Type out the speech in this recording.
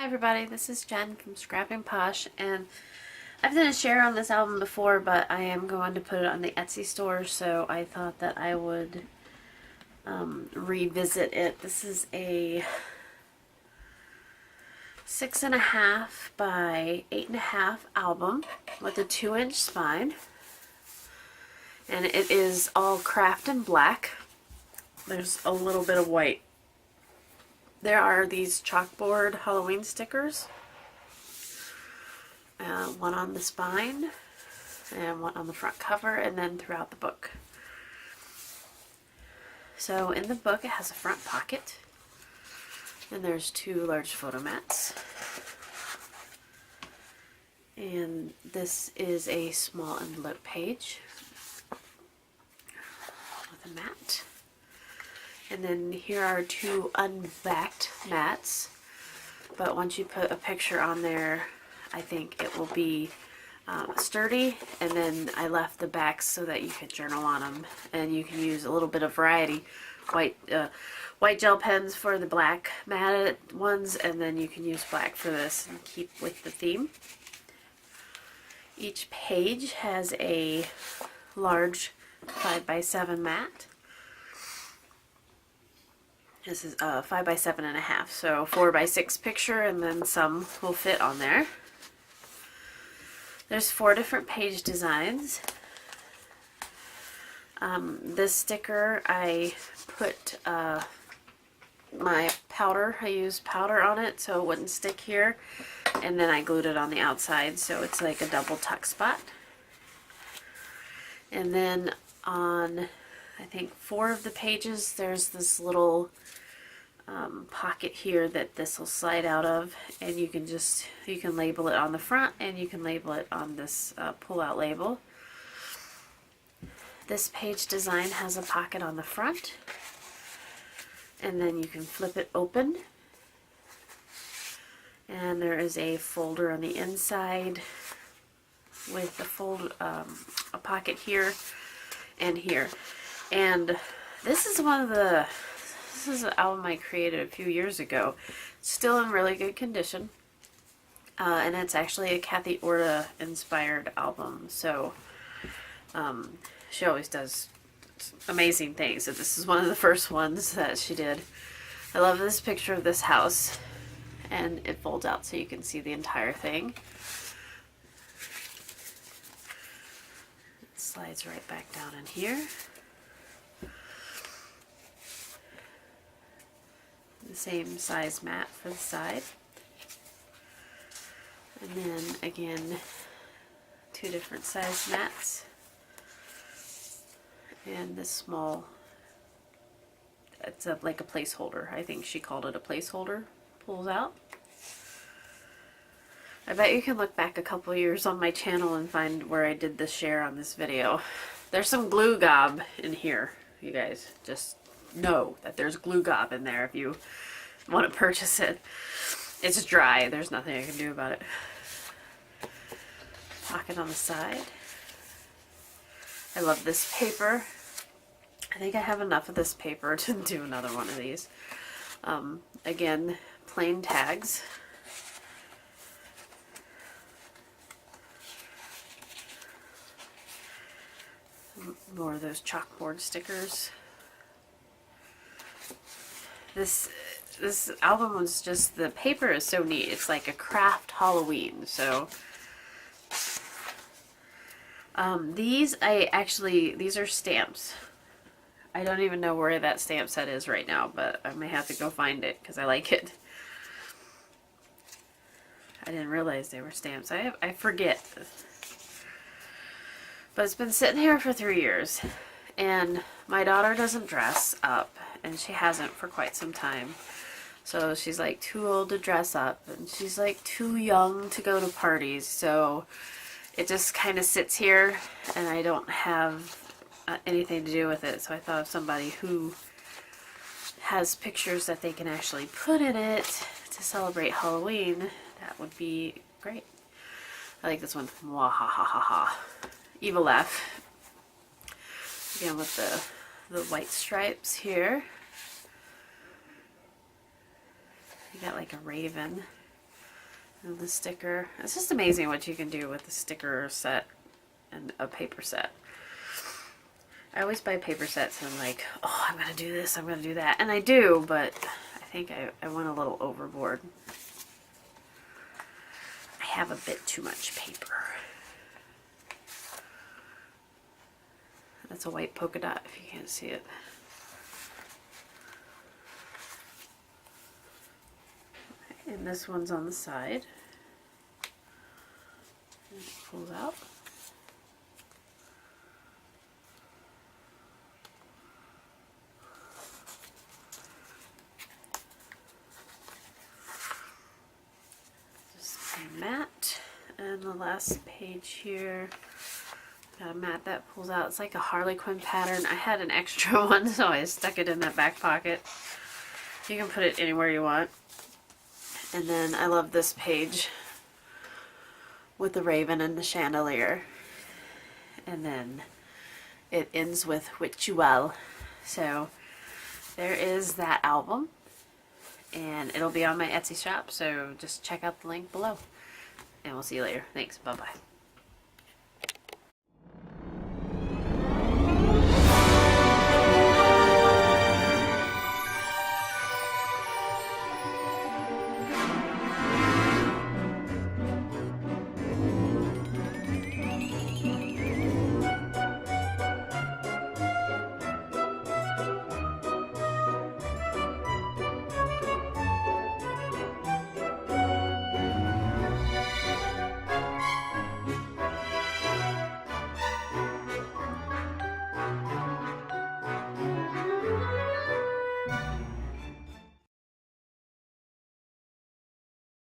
Hi everybody, this is Jen from Scrapping Posh, and I've done a share on this album before, but I am going to put it on the Etsy store, so I thought that I would revisit it. This is a 6.5 by 8.5 album with a 2-inch spine, and it is all craft in black. There's a little bit of white. There are these chalkboard Halloween stickers. One on the spine and one on the front cover, and then throughout the book. So in the book it has a front pocket, and there's 2 large photo mats. And this is a small envelope page with a mat. And then here are 2 unbacked mats, but once you put a picture on there, I think it will be sturdy. And then I left the backs so that you could journal on them, and you can use a little bit of variety. White gel pens for the black matted ones, and then you can use black for this and keep with the theme. Each page has a large 5x7 mat. This is 5 by 7.5, so 4 by 6 picture, and then some will fit on there. There's 4 different page designs. This sticker, I put my powder, I used powder on it so it wouldn't stick here, and then I glued it on the outside so it's like a double tuck spot. And then on, I think 4 of the pages, there's this little pocket here that this will slide out of, and you can label it on the front, and you can label it on this pull-out label. This page design has a pocket on the front, and then you can flip it open, and there is a folder on the inside with a pocket here and here. And this is this is an album I created a few years ago. It's still in really good condition. And it's actually a Kathy Orta inspired album. So she always does amazing things. So this is one of the first ones that she did. I love this picture of this house. And it folds out so you can see the entire thing. It slides right back down in here. The same size mat for the side, and then again 2 different size mats, and this small, it's like a placeholder. I think she called it a placeholder, pulls out. I bet you can look back a couple years on my channel and find where I did the share on this video. There's some glue gob in here, you guys. Just know that there's glue gob in there if you want to purchase it. It's dry, there's nothing I can do about it. Pocket on the side. I love this paper. I think I have enough of this paper to do another one of these. Again, plain tags. More of those chalkboard stickers. This album was just, the paper is so neat. It's like a craft Halloween. So these are stamps. I don't even know where that stamp set is right now, but I may have to go find it because I like it. I didn't realize they were stamps. I forget. But it's been sitting here for 3 years, and my daughter doesn't dress up, and she hasn't for quite some time. So she's like too old to dress up, and she's like too young to go to parties. So it just kind of sits here, and I don't have anything to do with it. So I thought of somebody who has pictures that they can actually put in it to celebrate Halloween. That would be great. I like this one. Mwahahaha. Evil laugh. Again with the white stripes here. You got like a raven. And the sticker. It's just amazing what you can do with a sticker set and a paper set. I always buy paper sets and I'm like, oh, I'm going to do this, I'm going to do that. And I do, but I think I went a little overboard. I have a bit too much paper. That's a white polka dot if you can't see it. And this one's on the side. And it pulls out. Just a mat. And the last page here. Got a mat that pulls out. It's like a Harley Quinn pattern. I had an extra one, so I stuck it in that back pocket. You can put it anywhere you want. And then I love this page with the raven and the chandelier. And then it ends with "Wit You Well." So there is that album. And it'll be on my Etsy shop, so just check out the link below. And we'll see you later. Thanks. Bye-bye.